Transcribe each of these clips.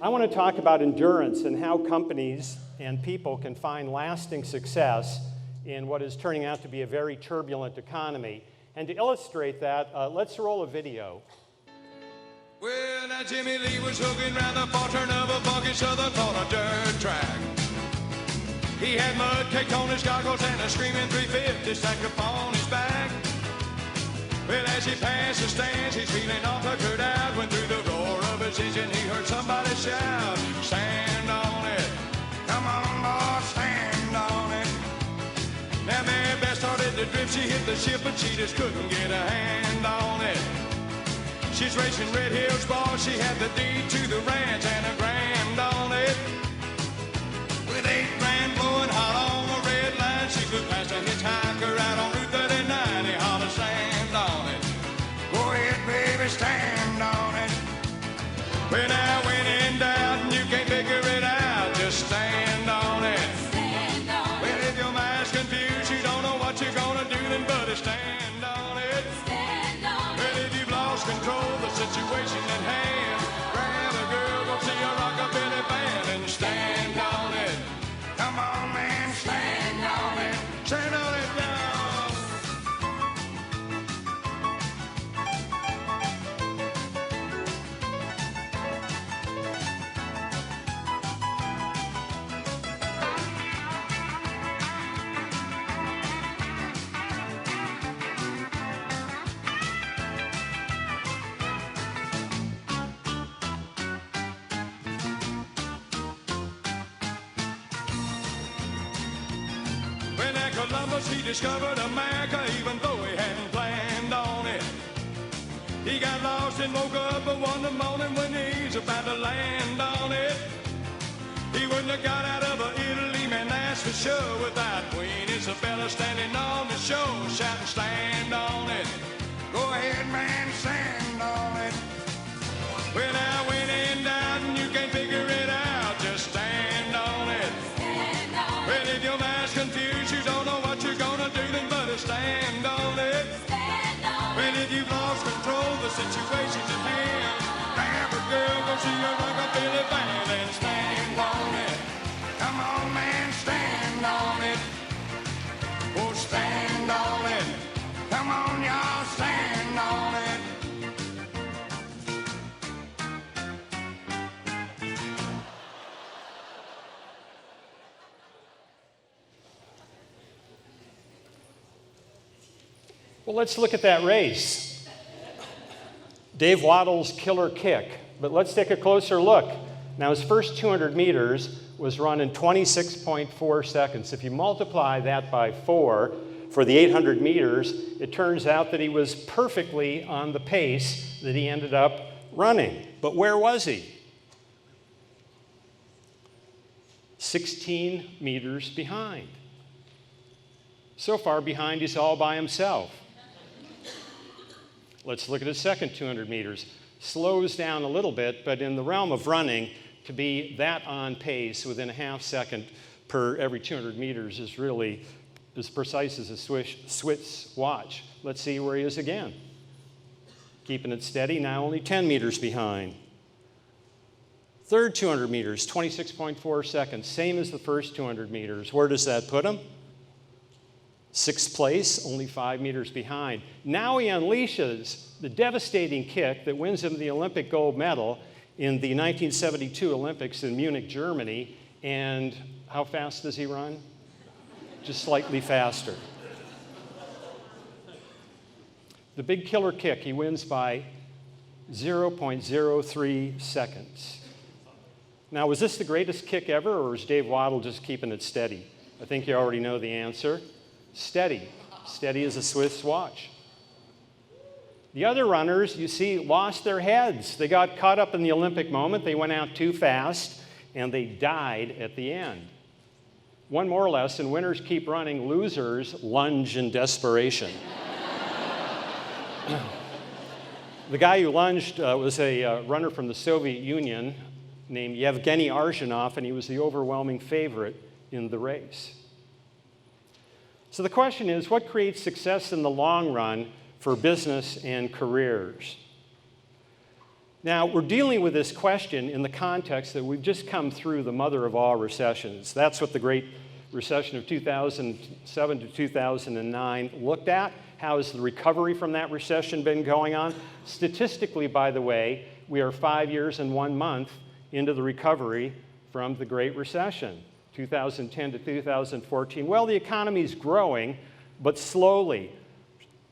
I want to talk about endurance and how companies and people can find lasting success in what is turning out to be a very turbulent economy. And to illustrate that, let's roll a video. Well, now Jimmy Lee was hooking round the far turn of a funky southern on a dirt track. He had mud caked on his goggles and a screaming 350 stacked upon his back. Well, as he passed the stands, he's feeling all tuckered out. When through the roar of his engine, he heard somebody shout, "Stand on it, come on, boy, stand on it." Now Mary Beth started to drift, she hit the ship, but she just couldn't get a hand on it. She's racing Red Hills, boss, she had the deed to the ranch and a grand on it. With 8 grand blowing hot on the red line, she flew past a hitchhiker out on Route 39. He hollered, "Stand on it, go ahead, baby, stand on it." Well, now when in doubt and you can't figure it out, just stand on it. Stand on it. Well, if your mind's confused, you don't know what you're gonna do, then buddy, stand on it. Stand on it. Well, if you've lost control of the situation at hand, grab a girl, go see a rockabilly band and stand on it. Come on, man, stand on it. Stand on it now. When at Columbus he discovered America, even though he hadn't planned on it. He got lost and woke up one morning when he's about to land on it. He wouldn't have got out of Italy, man, that's for sure, without Queen Isabella standing on the shore, shouting, "Stand on it. Go ahead, man, stand on it." Well, now when in doubt and you can't figure it out, just stand on it. Stand on it. Well, if your mind's confused, you don't know what you're gonna do, then better stand on it. Stand on it. Well, if you've lost control of the situation's at hand, grab a girl, go see a rockabilly band and stand on it. Come on, man, stand on it. Oh, stand on it. Come on, y'all, stand on it. Well, let's look at that race. Dave Waddell's killer kick. But let's take a closer look. Now, his first 200 meters was run in 26.4 seconds. If you multiply that by 4 for the 800 meters, it turns out that he was perfectly on the pace that he ended up running. But where was he? 16 meters behind. So far behind, he's all by himself. Let's look at his second 200 meters. Slows down a little bit, but in the realm of running, to be that on pace within a half second per every 200 meters is really as precise as a Swiss watch. Let's see where he is again. Keeping it steady, now only 10 meters behind. Third 200 meters, 26.4 seconds, same as the first 200 meters. Where does that put him? 6th place, only 5 meters behind. Now he unleashes the devastating kick that wins him the Olympic gold medal in the 1972 Olympics in Munich, Germany. And how fast does he run? Just slightly faster. The big killer kick, he wins by 0.03 seconds. Now, was this the greatest kick ever, or is Dave Waddell just keeping it steady? I think you already know the answer. Steady. Steady as a Swiss watch. The other runners, you see, lost their heads. They got caught up in the Olympic moment. They went out too fast, and they died at the end. One more lesson, winners keep running, losers lunge in desperation. The guy who lunged was a runner from the Soviet Union named Yevgeny Arzhinov, and he was the overwhelming favorite in the race. So the question is, what creates success in the long run for business and careers? Now, we're dealing with this question in the context that we've just come through the mother of all recessions. That's what the Great Recession of 2007 to 2009 looked at. How has the recovery from that recession been going on? Statistically, by the way, we are 5 years and 1 month into the recovery from the Great Recession, 2010 to 2014. Well, the economy's growing, but slowly.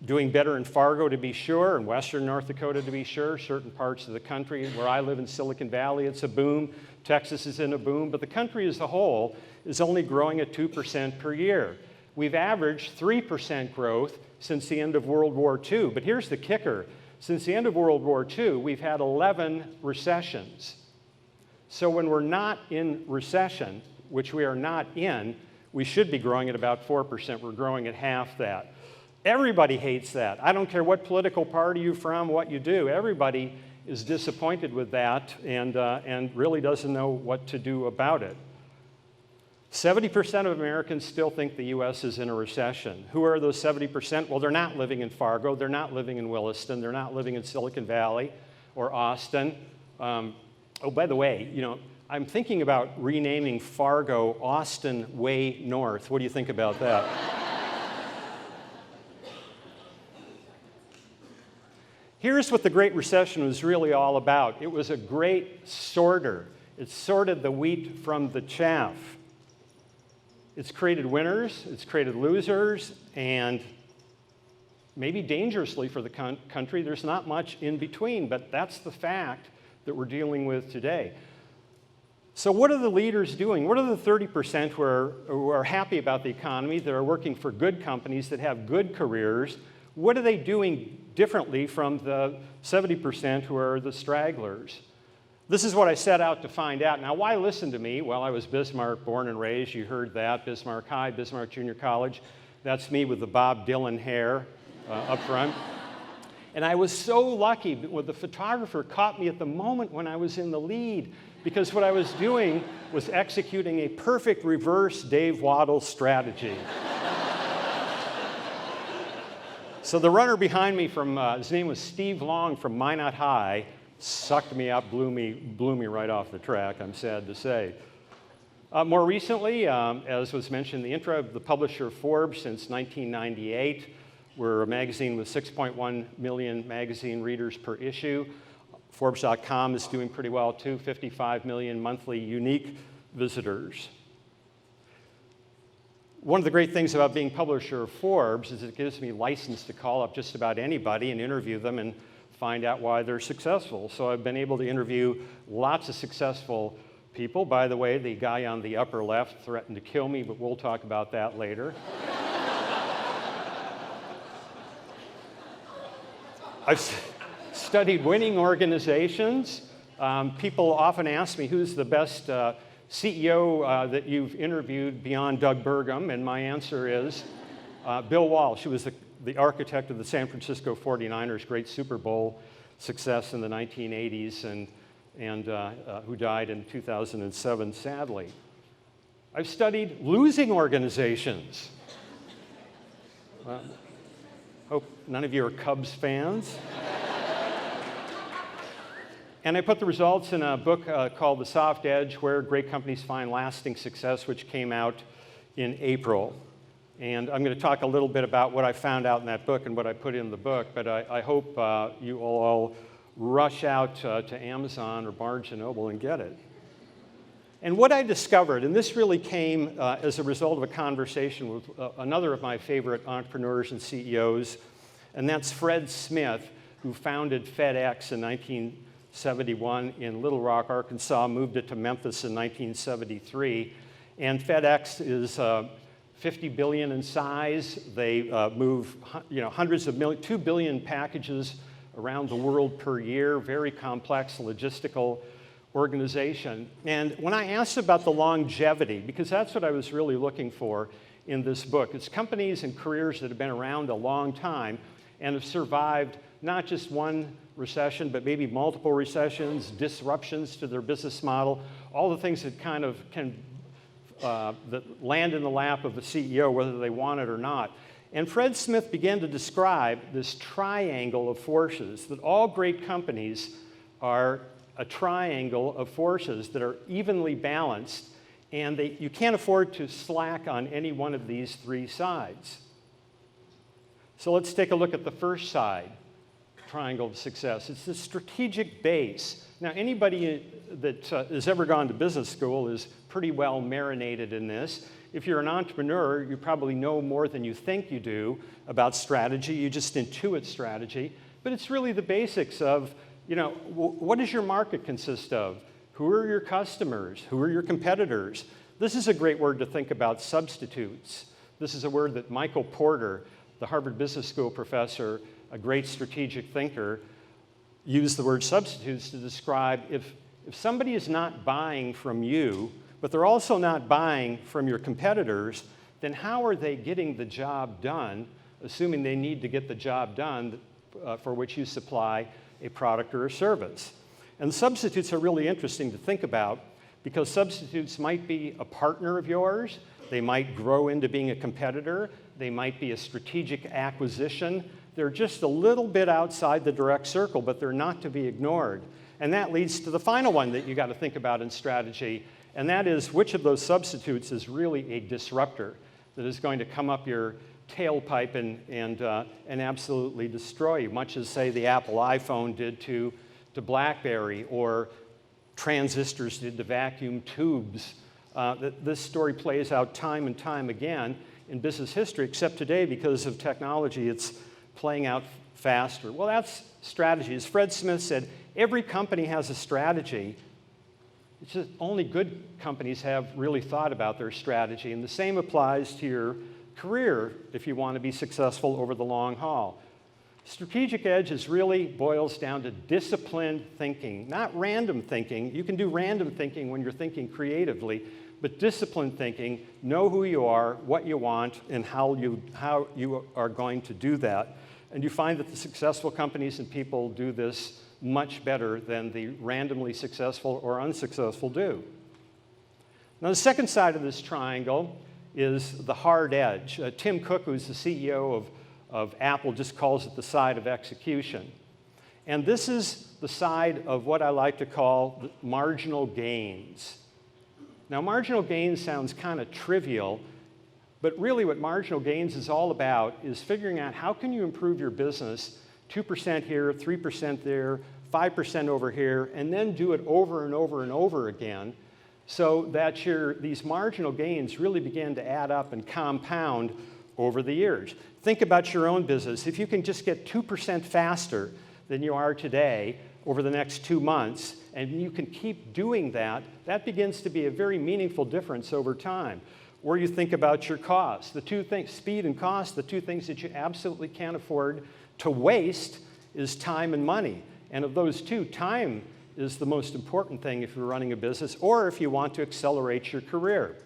Doing better in Fargo, to be sure, and western North Dakota, to be sure. Certain parts of the country, where I live in Silicon Valley, it's a boom. Texas is in a boom, but the country as a whole is only growing at 2% per year. We've averaged 3% growth since the end of World War II. But here's the kicker. Since the end of World War II, we've had 11 recessions. So when we're not in recession, which we are not in, we should be growing at about 4%. We're growing at half that. Everybody hates that. I don't care what political party you're from, what you do. Everybody is disappointed with that and really doesn't know what to do about it. 70% of Americans still think the U.S. is in a recession. Who are those 70%? Well, they're not living in Fargo. They're not living in Williston. They're not living in Silicon Valley or Austin. Oh, by the way, I'm thinking about renaming Fargo Austin Way North. What do you think about that? Here's what the Great Recession was really all about. It was a great sorter. It sorted the wheat from the chaff. It's created winners, it's created losers, and maybe dangerously for the country, there's not much in between, but that's the fact that we're dealing with today. So what are the leaders doing? What are the 30% who are happy about the economy, that are working for good companies, that have good careers? What are they doing differently from the 70% who are the stragglers? This is what I set out to find out. Now, why listen to me? Well, I was Bismarck, born and raised. You heard that. Bismarck High, Bismarck Junior College. That's me with the Bob Dylan hair up front. And I was so lucky that the photographer caught me at the moment when I was in the lead, because what I was doing was executing a perfect reverse Dave Waddle strategy. So the runner behind me his name was Steve Long from Minot High, sucked me up, blew me right off the track, I'm sad to say. More recently, as was mentioned in the intro, the Publisher of Forbes since 1998. We're a magazine with 6.1 million magazine readers per issue. Forbes.com is doing pretty well too, 55 million monthly unique visitors. One of the great things about being Publisher of Forbes is it gives me license to call up just about anybody and interview them and find out why they're successful. So I've been able to interview lots of successful people. By the way, the guy on the upper left threatened to kill me, but we'll talk about that later. I've studied winning organizations. People often ask me, who's the best CEO that you've interviewed beyond Doug Burgum? And my answer is Bill Walsh. He was the architect of the San Francisco 49ers' great Super Bowl success in the 1980s and who died in 2007, sadly. I've studied losing organizations. Hope none of you are Cubs fans. And I put the results in a book called The Soft Edge, Where Great Companies Find Lasting Success, which came out in April. And I'm going to talk a little bit about what I found out in that book and what I put in the book, but I hope you will all rush out to Amazon or Barnes & Noble and get it. And what I discovered, and this really came as a result of a conversation with another of my favorite entrepreneurs and CEOs, and that's Fred Smith, who founded FedEx in 1971 in Little Rock, Arkansas, moved it to Memphis in 1973. And FedEx is $50 billion in size. They move hundreds of millions, 2 billion packages around the world per year, very complex logistical organization. And when I asked about the longevity, because that's what I was really looking for in this book, it's companies and careers that have been around a long time and have survived not just one recession, but maybe multiple recessions, disruptions to their business model, all the things that kind of can that land in the lap of the CEO, whether they want it or not. And Fred Smith began to describe this triangle of forces that all great companies are a triangle of forces that are evenly balanced, and you can't afford to slack on any one of these three sides. So let's take a look at the first side, triangle of success. It's the strategic base. Now, anybody that has ever gone to business school is pretty well marinated in this. If you're an entrepreneur, you probably know more than you think you do about strategy. You just intuit strategy. But it's really the basics of, what does your market consist of? Who are your customers? Who are your competitors? This is a great word to think about, substitutes. This is a word that Michael Porter, the Harvard Business School professor, a great strategic thinker, used the word substitutes to describe if somebody is not buying from you, but they're also not buying from your competitors, then how are they getting the job done, assuming they need to get the job done for which you supply a product or a service? And substitutes are really interesting to think about because substitutes might be a partner of yours, they might grow into being a competitor, they might be a strategic acquisition. They're just a little bit outside the direct circle, but they're not to be ignored. And that leads to the final one that you got to think about in strategy, and that is which of those substitutes is really a disruptor that is going to come up your tailpipe and absolutely destroy you, much as, say, the Apple iPhone did to BlackBerry, or transistors did to vacuum tubes. This story plays out time and time again in business history, except today, because of technology, it's playing out faster. Well, that's strategy. As Fred Smith said, every company has a strategy. It's just only good companies have really thought about their strategy, and the same applies to your career if you want to be successful over the long haul. Strategic edge really boils down to disciplined thinking, not random thinking. You can do random thinking when you're thinking creatively, but disciplined thinking, know who you are, what you want, and how you are going to do that. And you find that the successful companies and people do this much better than the randomly successful or unsuccessful do. Now, the second side of this triangle is the hard edge. Tim Cook, who's the CEO of Apple, just calls it the side of execution. And this is the side of what I like to call the marginal gains. Now, marginal gains sounds kind of trivial, but really what marginal gains is all about is figuring out how can you improve your business 2% here, 3% there, 5% over here, and then do it over and over and over again so that these marginal gains really begin to add up and compound over the years. Think about your own business. If you can just get 2% faster than you are today over the next 2 months, and you can keep doing that, that begins to be a very meaningful difference over time. Or you think about your costs. The two things, speed and cost, the two things that you absolutely can't afford to waste is time and money. And of those two, time is the most important thing if you're running a business or if you want to accelerate your career.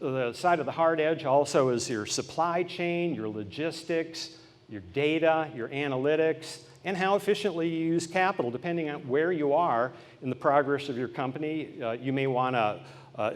The side of the hard edge also is your supply chain, your logistics, your data, your analytics, and how efficiently you use capital, depending on where you are in the progress of your company. You may want to,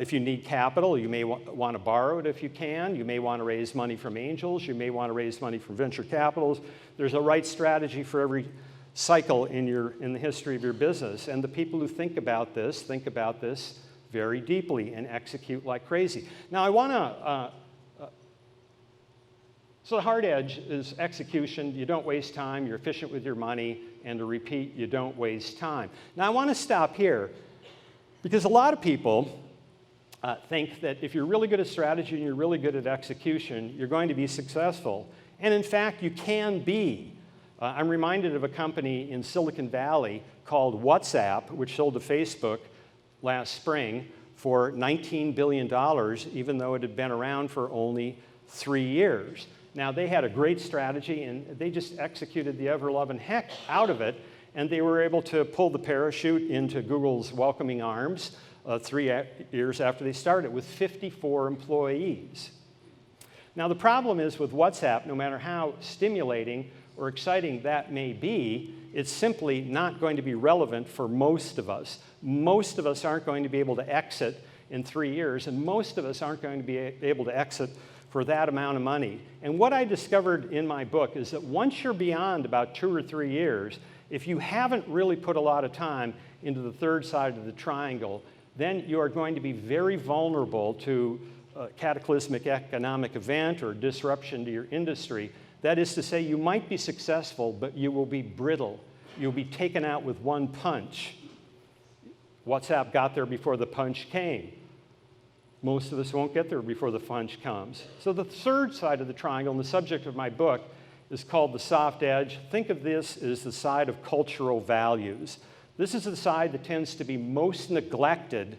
if you need capital, you may want to borrow it if you can. You may want to raise money from angels. You may want to raise money from venture capitals. There's a right strategy for every cycle in the history of your business. And the people who think about this very deeply and execute like crazy. Now, I want to, so the hard edge is execution. You don't waste time. You're efficient with your money. And to repeat, you don't waste time. Now, I want to stop here because a lot of people think that if you're really good at strategy and you're really good at execution, you're going to be successful. And in fact, you can be. I'm reminded of a company in Silicon Valley called WhatsApp, which sold to Facebook last spring for $19 billion, even though it had been around for only 3 years. Now, they had a great strategy, and they just executed the ever-loving heck out of it, and they were able to pull the parachute into Google's welcoming arms 3 years after they started with 54 employees. Now, the problem is with WhatsApp, no matter how stimulating or exciting that may be, it's simply not going to be relevant for most of us. Most of us aren't going to be able to exit in 3 years, and most of us aren't going to be able to exit for that amount of money. And what I discovered in my book is that once you're beyond about 2 or 3 years, if you haven't really put a lot of time into the third side of the triangle, then you are going to be very vulnerable to a cataclysmic economic event or disruption to your industry. That is to say, you might be successful, but you will be brittle. You'll be taken out with one punch. WhatsApp got there before the punch came. Most of us won't get there before the punch comes. So the third side of the triangle, and the subject of my book, is called the soft edge. Think of this as the side of cultural values. This is the side that tends to be most neglected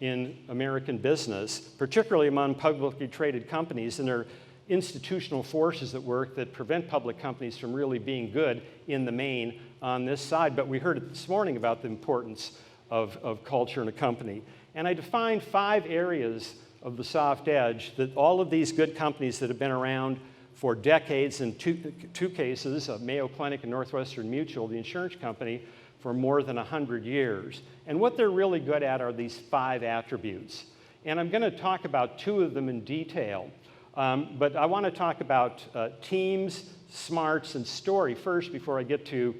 in American business, particularly among publicly traded companies, and there are institutional forces at work that prevent public companies from really being good in the main on this side. But we heard it this morning about the importance of culture in a company. And I defined 5 areas of the soft edge that all of these good companies that have been around for decades, in two cases, Mayo Clinic and Northwestern Mutual, the insurance company, for more than 100 years. And what they're really good at are these 5 attributes. And I'm going to talk about 2 of them in detail. But I want to talk about teams, smarts, and story first before I get to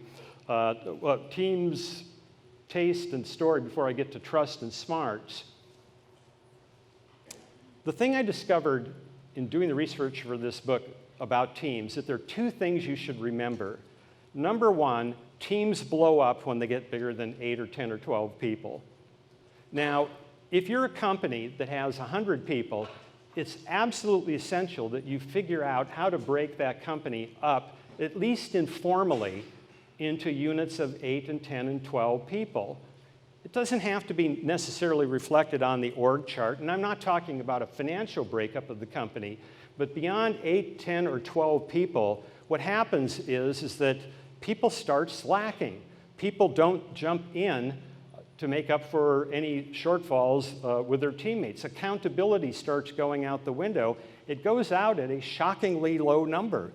teams, taste, and story before I get to trust and smarts. The thing I discovered in doing the research for this book about teams, that there are 2 things you should remember. Number 1, teams blow up when they get bigger than 8 or 10 or 12 people. Now, if you're a company that has 100 people, it's absolutely essential that you figure out how to break that company up, at least informally, into units of 8 and 10 and 12 people. It doesn't have to be necessarily reflected on the org chart, and I'm not talking about a financial breakup of the company, but beyond 8, 10, or 12 people, what happens is that people start slacking. People don't jump in to make up for any shortfalls with their teammates. Accountability starts going out the window. It goes out at a shockingly low number.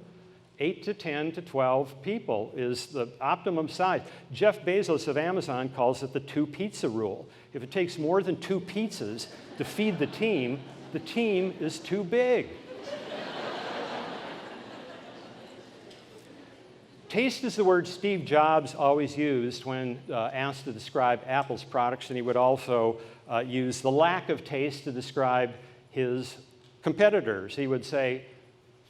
8 to 10 to 12 people is the optimum size. Jeff Bezos of Amazon calls it the 2 pizza rule. If it takes more than 2 pizzas to feed the team is too big. Taste is the word Steve Jobs always used when asked to describe Apple's products, and he would also use the lack of taste to describe his competitors. He would say,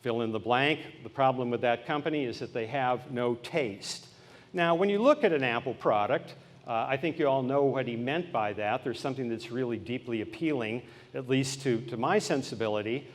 fill in the blank, the problem with that company is that they have no taste. Now, when you look at an Apple product, I think you all know what he meant by that. There's something that's really deeply appealing, at least to my sensibility,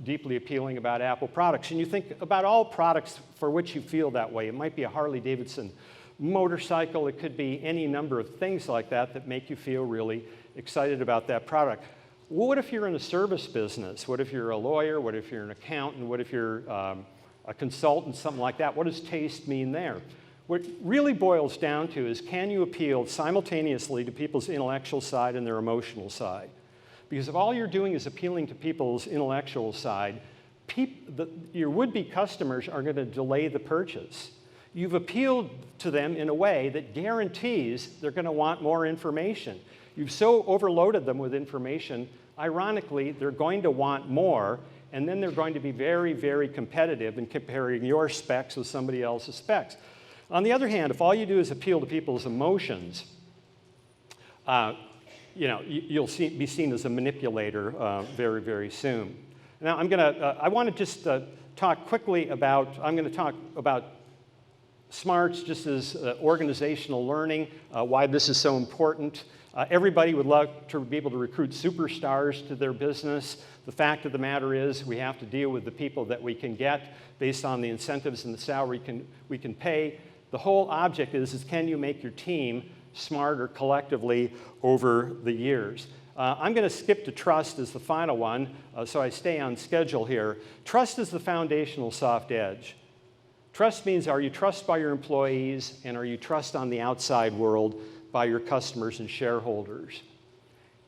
deeply appealing about Apple products. And you think about all products for which you feel that way. It might be a Harley-Davidson motorcycle. It could be any number of things like that that make you feel really excited about that product. Well, what if you're in a service business? What if you're a lawyer? What if you're an accountant? What if you're a consultant, something like that? What does taste mean there? What it really boils down to is, can you appeal simultaneously to people's intellectual side and their emotional side? Because if all you're doing is appealing to people's intellectual side, your would-be customers are going to delay the purchase. You've appealed to them in a way that guarantees they're going to want more information. You've so overloaded them with information, ironically, they're going to want more, and then they're going to be very, very competitive in comparing your specs with somebody else's specs. On the other hand, if all you do is appeal to people's emotions, you'll be seen as a manipulator very, very soon. Now, I want to just talk quickly about, I'm going to talk about smarts just as organizational learning, why this is so important. Everybody would love to be able to recruit superstars to their business. The fact of the matter is we have to deal with the people that we can get based on the incentives and the salary we can pay. The whole object is can you make your team smarter collectively over the years? I'm going to skip to trust as the final one, so I stay on schedule here. Trust is the foundational soft edge. Trust means, are you trusted by your employees, and are you trusted on the outside world by your customers and shareholders?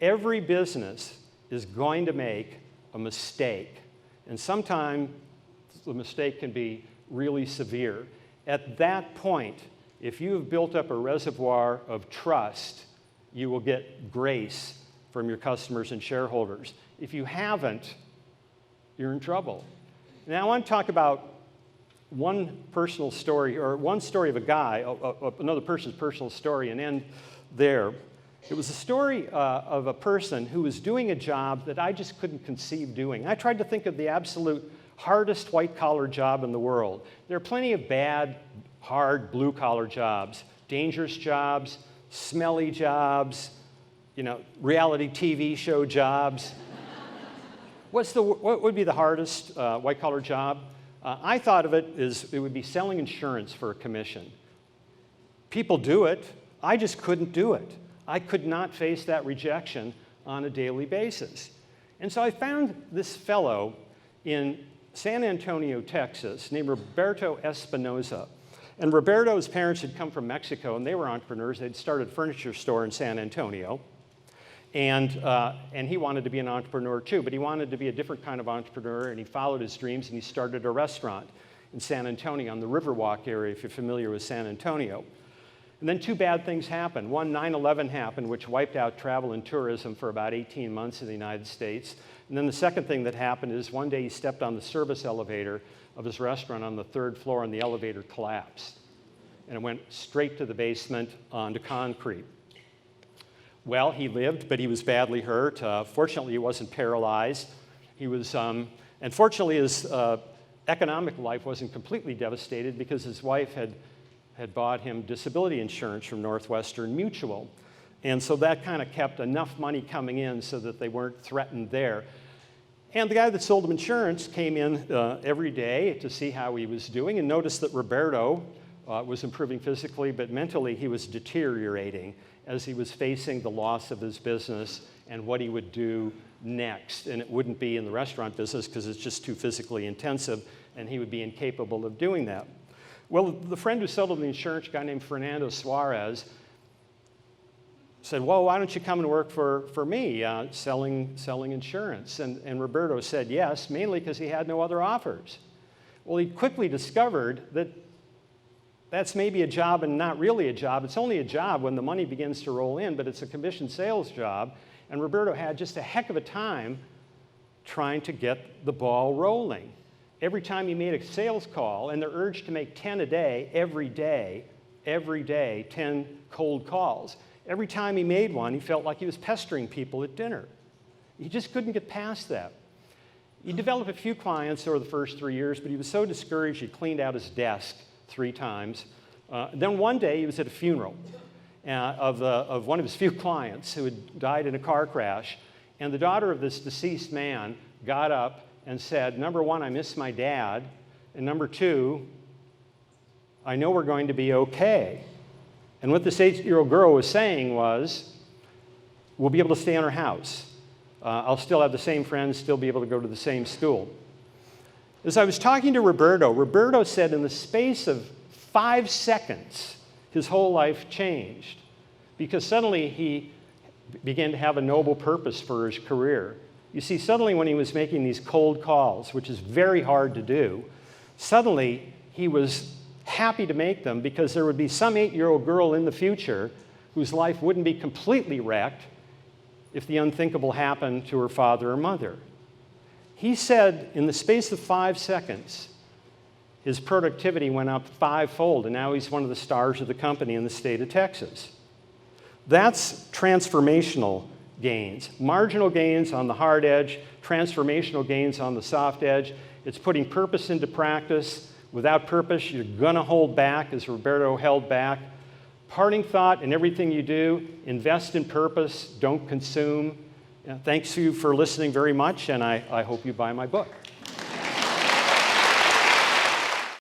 Every business is going to make a mistake, and sometimes the mistake can be really severe. At that point, if you have built up a reservoir of trust, you will get grace from your customers and shareholders. If you haven't, you're in trouble. Now I want to talk about one personal story, or one story of a guy, another person's personal story, and end there. It was a story of a person who was doing a job that I just couldn't conceive doing. I tried to think of the absolute hardest white-collar job in the world. There are plenty of bad, hard, blue-collar jobs, dangerous jobs, smelly jobs, reality TV show jobs. What would be the hardest white-collar job? I thought of it as it would be selling insurance for a commission. People do it. I just couldn't do it. I could not face that rejection on a daily basis. And so I found this fellow in San Antonio, Texas, named Roberto Espinoza. And Roberto's parents had come from Mexico, and they were entrepreneurs. They'd started a furniture store in San Antonio. And he wanted to be an entrepreneur too, but he wanted to be a different kind of entrepreneur, and he followed his dreams, and he started a restaurant in San Antonio on the Riverwalk area, if you're familiar with San Antonio. And then two bad things happened. One, 9/11 happened, which wiped out travel and tourism for about 18 months in the United States. And then the second thing that happened is one day he stepped on the service elevator of his restaurant on the 3rd floor, and the elevator collapsed. And it went straight to the basement onto concrete. Well, he lived, but he was badly hurt. Fortunately, he wasn't paralyzed. He was, and fortunately, his economic life wasn't completely devastated because his wife had bought him disability insurance from Northwestern Mutual. And so that kind of kept enough money coming in so that they weren't threatened there. And the guy that sold him insurance came in every day to see how he was doing and noticed that Roberto was improving physically, but mentally he was deteriorating as he was facing the loss of his business and what he would do next. And it wouldn't be in the restaurant business because it's just too physically intensive, and he would be incapable of doing that. Well, the friend who sold him the insurance, a guy named Fernando Suarez, said, well, why don't you come and work for me selling insurance? And Roberto said yes, mainly because he had no other offers. Well, he quickly discovered that that's maybe a job and not really a job. It's only a job when the money begins to roll in, but it's a commission sales job. And Roberto had just a heck of a time trying to get the ball rolling. Every time he made a sales call, and they're urged to make 10 a day, every day, 10 cold calls. Every time he made one, he felt like he was pestering people at dinner. He just couldn't get past that. He developed a few clients over the first 3 years, but he was so discouraged he cleaned out his desk 3 times. Then one day he was at a funeral of one of his few clients who had died in a car crash, and the daughter of this deceased man got up and said, number one, I miss my dad, and number two, I know we're going to be okay. And what this 8-year-old girl was saying was, we'll be able to stay in our house. I'll still have the same friends, still be able to go to the same school. As I was talking to Roberto said in the space of 5 seconds, his whole life changed, because suddenly he began to have a noble purpose for his career. You see, suddenly when he was making these cold calls, which is very hard to do, suddenly he was happy to make them because there would be some 8-year-old girl in the future whose life wouldn't be completely wrecked if the unthinkable happened to her father or mother. He said in the space of 5 seconds, his productivity went up 5-fold, and now he's one of the stars of the company in the state of Texas. That's transformational gains. Marginal gains on the hard edge, transformational gains on the soft edge. It's putting purpose into practice. Without purpose, you're going to hold back, as Roberto held back. Parting thought in everything you do, invest in purpose, don't consume. Thanks you for listening very much, and I hope you buy my book.